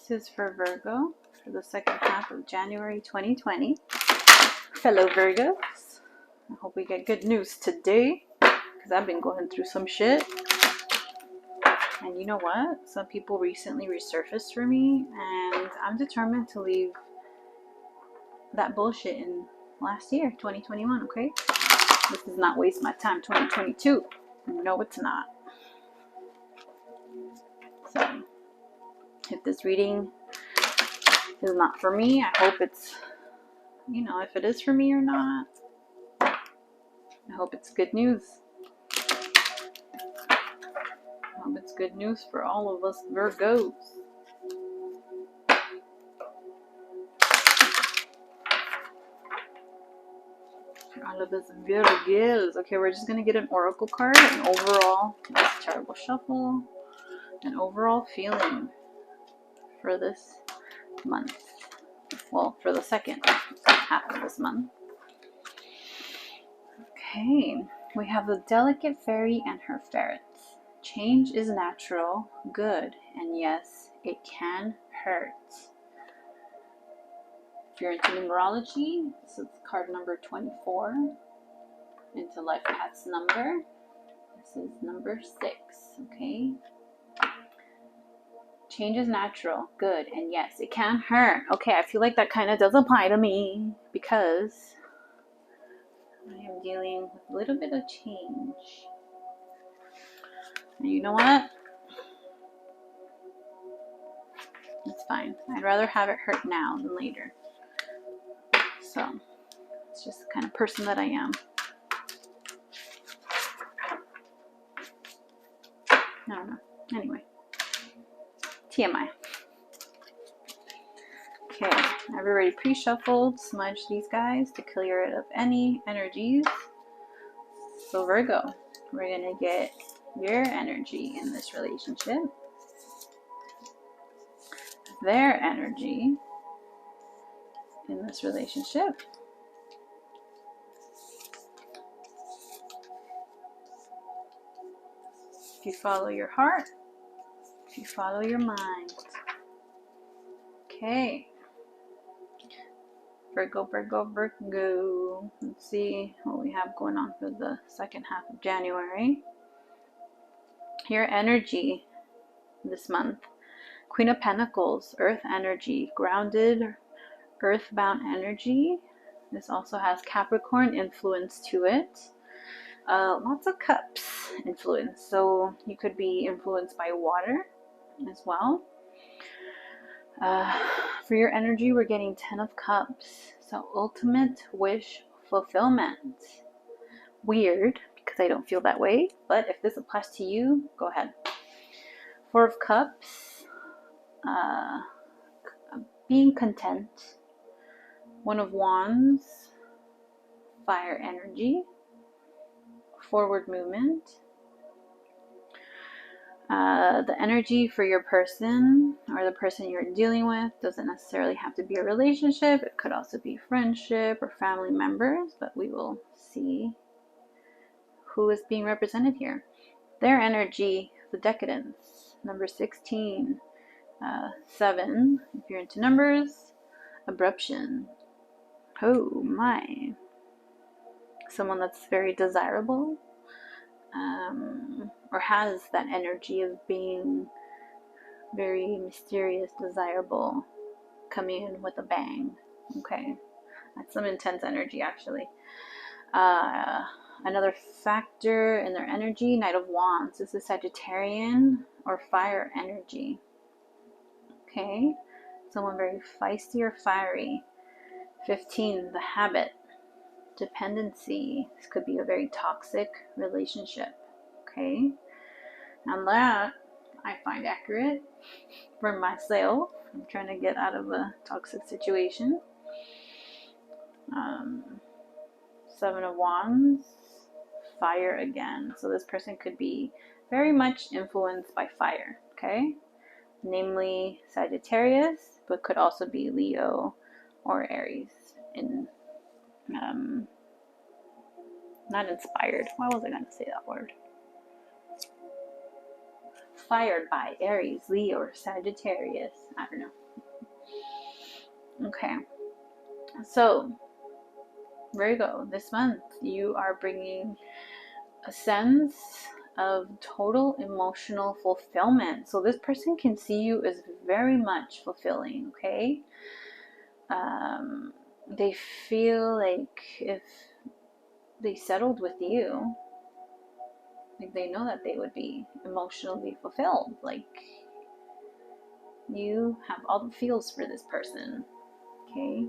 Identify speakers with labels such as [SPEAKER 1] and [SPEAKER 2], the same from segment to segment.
[SPEAKER 1] This is for Virgo for the second half of January 2020. Fellow Virgos, I hope we get good news today because I've been going through some shit. And you know what? Some people recently resurfaced for me, and I'm determined to leave that bullshit in last year, 2021, okay? This does not waste my time, 2022. No, it's not. So, if this reading is not for me, I hope it's, if it is for me or not, I hope it's good news. I hope it's good news for all of us Virgos. All of us Virgos. Okay, we're just going to get an oracle card, an overall, that's a terrible shuffle, an overall feeling for this month. Well, for the second half of this month. Okay, we have the delicate fairy and her ferrets. Change is natural, good, and yes, it can hurt. If you're into numerology, this is card number 24. Into life path's number, this is number 6, okay? Change is natural, good, and yes, it can hurt. Okay, I feel like that kind of does apply to me because I am dealing with a little bit of change. And you know what? It's fine. I'd rather have it hurt now than later. So, it's just the kind of person that I am. I don't know. Anyway. TMI. Okay, I've already pre-shuffled, smudged these guys to clear it of any energies. So Virgo, we're going to get your energy in this relationship. Their energy in this relationship. If you follow your heart, if you follow your mind. Okay. Virgo, Virgo, Virgo. Let's see what we have going on for the second half of January. Your energy this month. Queen of Pentacles, Earth energy, grounded, earthbound energy. This also has Capricorn influence to it. Lots of cups influence. So you could be influenced by water as well. For your energy, we're getting 10 of Cups. So ultimate wish fulfillment. Weird, because I don't feel that way. But if this applies to you, go ahead. 4 of Cups. Being content. 1 of Wands. Fire energy. Forward movement. The energy for your person or the person you're dealing with doesn't necessarily have to be a relationship. It could also be friendship or family members, but we will see who is being represented here. Their energy, the decadence, number 16, 7, if you're into numbers, abruption. Oh my. Someone that's very desirable. Or has that energy of being very mysterious, desirable, coming in with a bang. Okay, that's some intense energy actually. Another factor in their energy, Knight of Wands. This is Sagittarian or fire energy. Okay, someone very feisty or fiery. 15, the habit, dependency. This could be a very toxic relationship. Okay, and that I find accurate for myself. I'm trying to get out of a toxic situation. 7 of Wands, fire again. So this person could be very much influenced by fire, okay? Namely Sagittarius, but could also be Leo or Aries. Not inspired. Why was I going to say that word? inspired by Aries, Leo, or Sagittarius. I don't know. Okay. So, Virgo, this month you are bringing a sense of total emotional fulfillment. So this person can see you as very much fulfilling, okay? They feel like if they settled with you, like they know that they would be emotionally fulfilled. Like you have all the feels for this person, okay?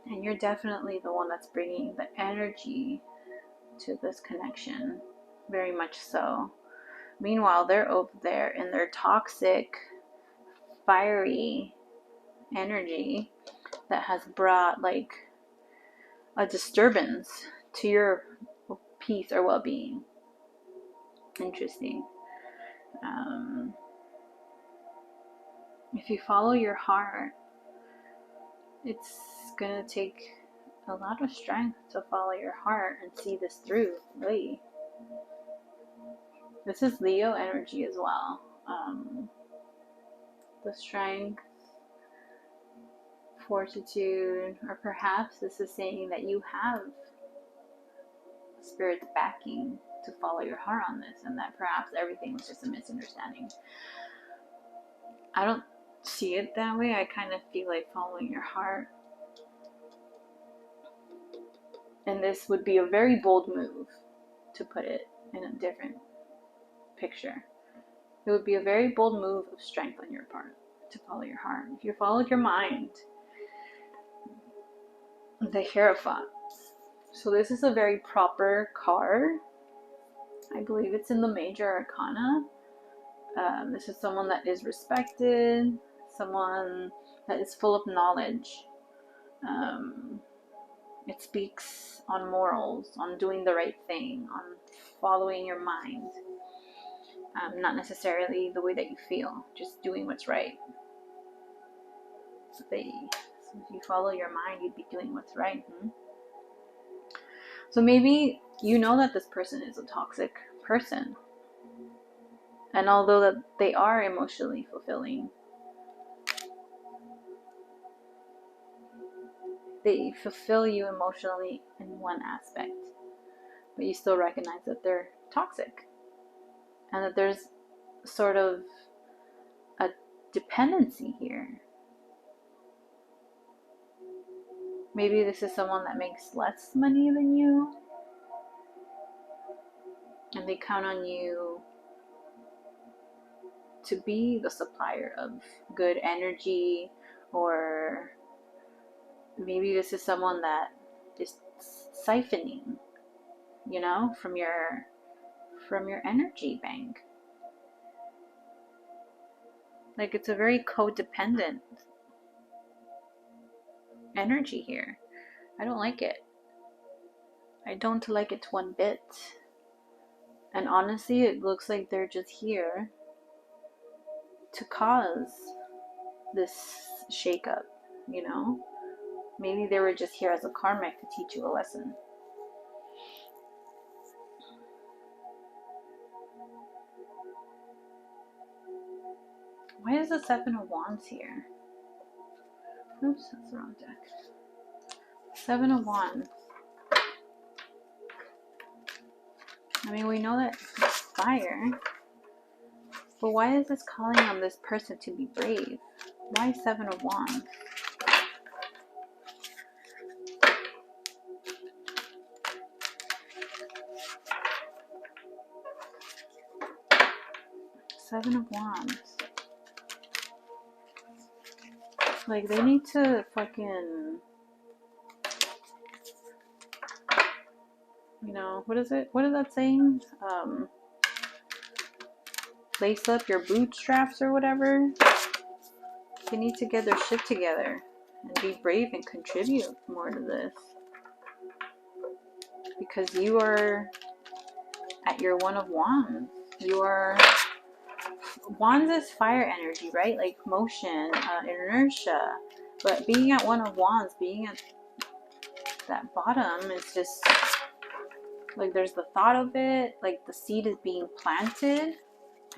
[SPEAKER 1] And you're definitely the one that's bringing the energy to this connection, very much so. Meanwhile, they're over there in their toxic, fiery energy that has brought like a disturbance to your peace or well-being. Interesting. If you follow your heart, it's gonna take a lot of strength to follow your heart and see this through, really. This is Leo energy as well. The strength, fortitude, or perhaps this is saying that you have spirit's backing to follow your heart on this, and that perhaps everything was just a misunderstanding. I don't see it that way. I kind of feel like following your heart, and this would be a very bold move, to put it in a different picture. It would be a very bold move of strength on your part to follow your heart. If you followed your mind, the Hierophant. So this is a very proper card. I believe it's in the major arcana. This is someone that is respected, someone that is full of knowledge. It speaks on morals, on doing the right thing, on following your mind. Not necessarily the way that you feel, just doing what's right. So if you follow your mind, you'd be doing what's right. So maybe you know that this person is a toxic person. And although that they are emotionally fulfilling, they fulfill you emotionally in one aspect, but you still recognize that they're toxic and that there's sort of a dependency here. Maybe this is someone that makes less money than you, and they count on you to be the supplier of good energy, or maybe this is someone that is siphoning, from your energy bank. Like it's a very codependent energy here. I don't like it. I don't like it one bit. And honestly, it looks like they're just here to cause this shakeup, Maybe they were just here as a karmic to teach you a lesson. Why is the Seven of Wands here? Oops, that's the wrong deck. Seven of Wands. I mean, we know that it's fire. But why is this calling on this person to be brave? Why Seven of Wands? Seven of Wands. Like, they need to fucking... what is it? What is that saying? Lace up your bootstraps or whatever. They need to get their shit together and be brave and contribute more to this. Because you are at your One of Wands. You are... Wands is fire energy, right? Like motion, inertia. But being at One of Wands, being at that bottom is just... like there's the thought of it, like the seed is being planted,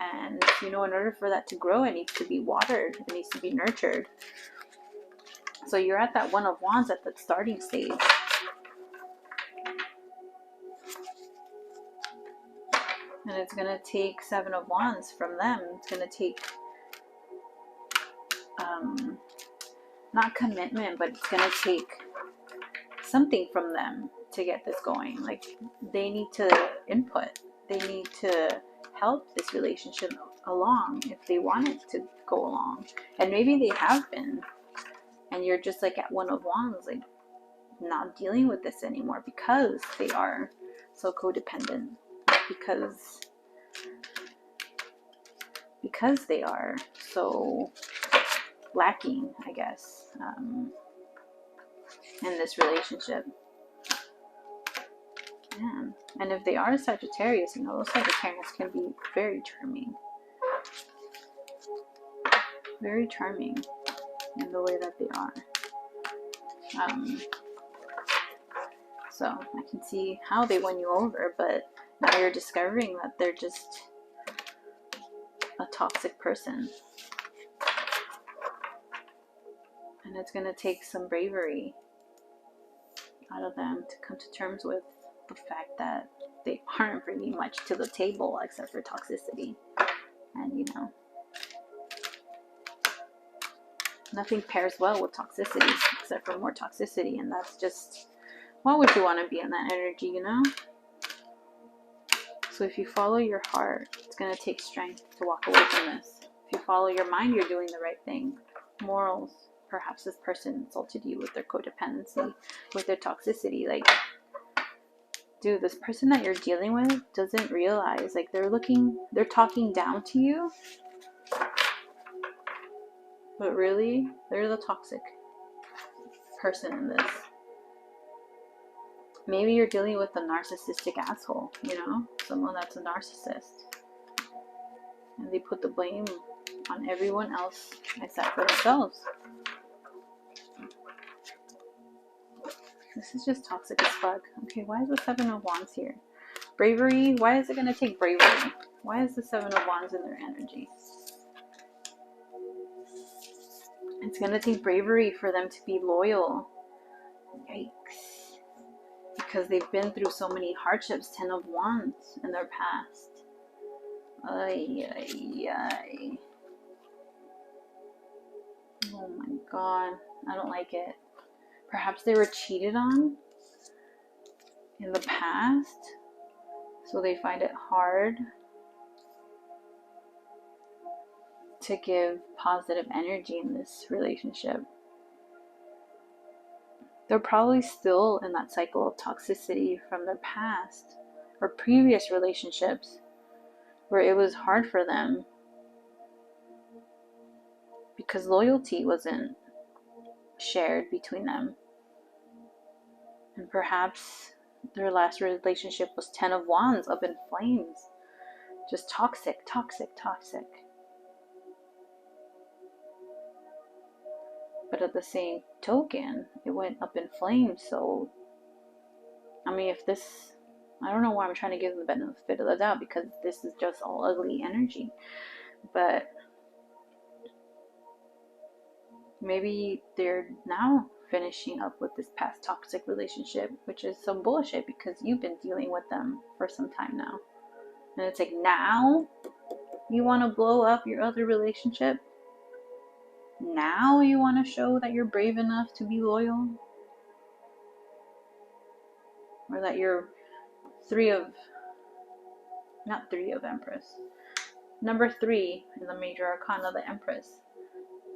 [SPEAKER 1] And, you know, in order for that to grow, it needs to be watered. It needs to be nurtured. So you're at that One of Wands at the starting stage. And it's going to take Seven of Wands from them. It's going to take, not commitment, but it's going to take something from them to get this going. Like, they need to input. They need to help this relationship along if they want it to go along. And maybe they have been. And you're just like at One of Wands, like not dealing with this anymore because they are so codependent. Because they are so lacking, I guess, in this relationship. Yeah. And if they are Sagittarius, you know, those Sagittarius can be very charming. Very charming in the way that they are. So I can see how they won you over, but now you're discovering that they're just a toxic person. And it's going to take some bravery out of them to come to terms with the fact that they aren't bringing much to the table except for toxicity. And, you know, nothing pairs well with toxicity except for more toxicity. And that's just, why would you want to be in that energy, you know? So if you follow your heart, it's going to take strength to walk away from this. If you follow your mind, you're doing the right thing. Morals. Perhaps this person insulted you with their codependency, with their toxicity. Like, dude, this person that you're dealing with doesn't realize, like, they're talking down to you, but really, they're the toxic person in this. Maybe you're dealing with a narcissistic asshole, you know, someone that's a narcissist, and they put the blame on everyone else except for themselves. This is just toxic as fuck. Okay, why is the Seven of Wands here? Bravery. Why is it going to take bravery? Why is the Seven of Wands in their energy? It's going to take bravery for them to be loyal. Yikes. Because they've been through so many hardships. 10 of Wands in their past. Ay, ay, ay. Oh my god. I don't like it. Perhaps they were cheated on in the past, so they find it hard to give positive energy in this relationship. They're probably still in that cycle of toxicity from their past or previous relationships where it was hard for them because loyalty wasn't shared between them. And perhaps their last relationship was 10 of Wands, up in flames. Just toxic, toxic, toxic. But at the same token, it went up in flames. So, I mean, if this, I don't know why I'm trying to give them the benefit of the doubt, because this is just all ugly energy. But maybe they're now finishing up with this past toxic relationship, which is some bullshit because you've been dealing with them for some time now. And it's like, now you want to blow up your other relationship? Now you want to show that you're brave enough to be loyal? Or that you're Empress. Number 3 in the major arcana, the Empress.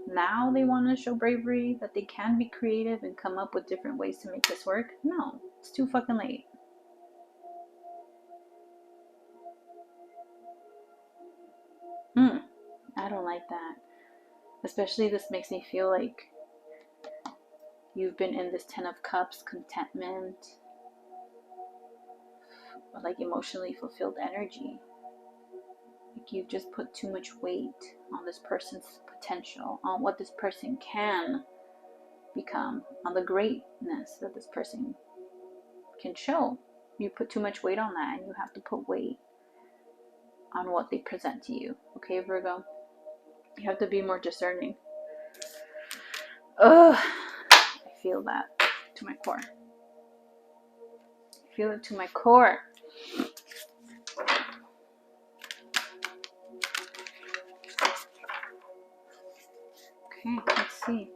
[SPEAKER 1] Now they want to show bravery, that they can be creative and come up with different ways to make this work? No, it's too fucking late. I don't like that. Especially this makes me feel like you've been in this 10 of Cups, contentment, like emotionally fulfilled energy. Like you've just put too much weight on this person's potential, on what this person can become, on the greatness that this person can show. You put too much weight on that, and you have to put weight on what they present to you. Okay, Virgo? You have to be more discerning. Ugh, I feel that to my core. I feel it to my core. Okay, let's see.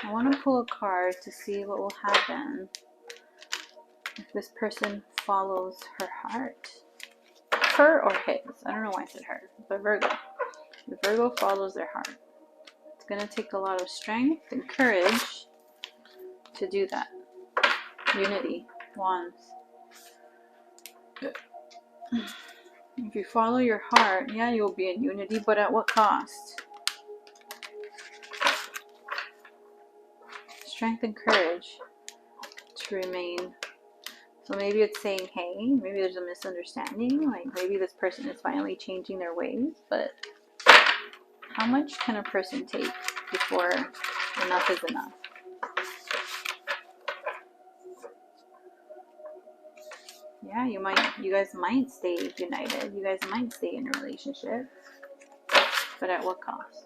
[SPEAKER 1] I want to pull a card to see what will happen if this person follows her heart. Her or his. I don't know why I said her. But Virgo. If Virgo follows their heart, it's going to take a lot of strength and courage to do that. Unity. Wands. If you follow your heart, yeah, you'll be in unity, but at what cost? Strength and courage to remain. So maybe it's saying, hey, maybe there's a misunderstanding. Like maybe this person is finally changing their ways, but how much can a person take before enough is enough? Yeah, you guys might stay united. You guys might stay in a relationship, but at what cost?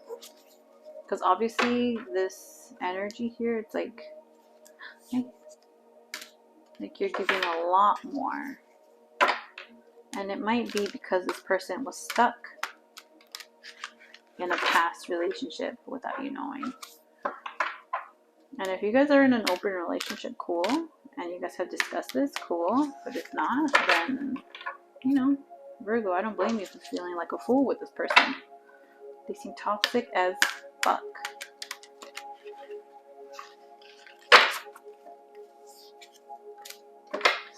[SPEAKER 1] Because obviously this energy here, it's like you're giving a lot more. And it might be because this person was stuck in a past relationship without you knowing. And if you guys are in an open relationship, cool. And you guys have discussed this, cool. But if not, then, you know, Virgo, I don't blame you for feeling like a fool with this person. They seem toxic as fuck.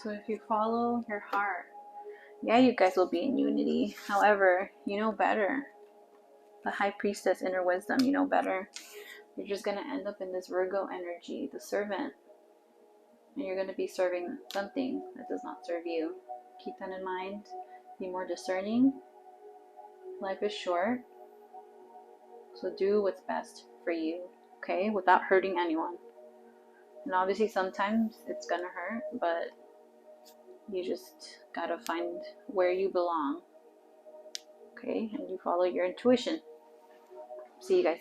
[SPEAKER 1] So if you follow your heart, yeah, you guys will be in unity. However, you know better. The High Priestess, inner wisdom, you know better. You're just going to end up in this Virgo energy, the servant. And you're going to be serving something that does not serve you. Keep that in mind. Be more discerning. Life is short. So do what's best for you, okay? Without hurting anyone. And obviously sometimes it's going to hurt, but you just got to find where you belong. Okay? And you follow your intuition. See you guys.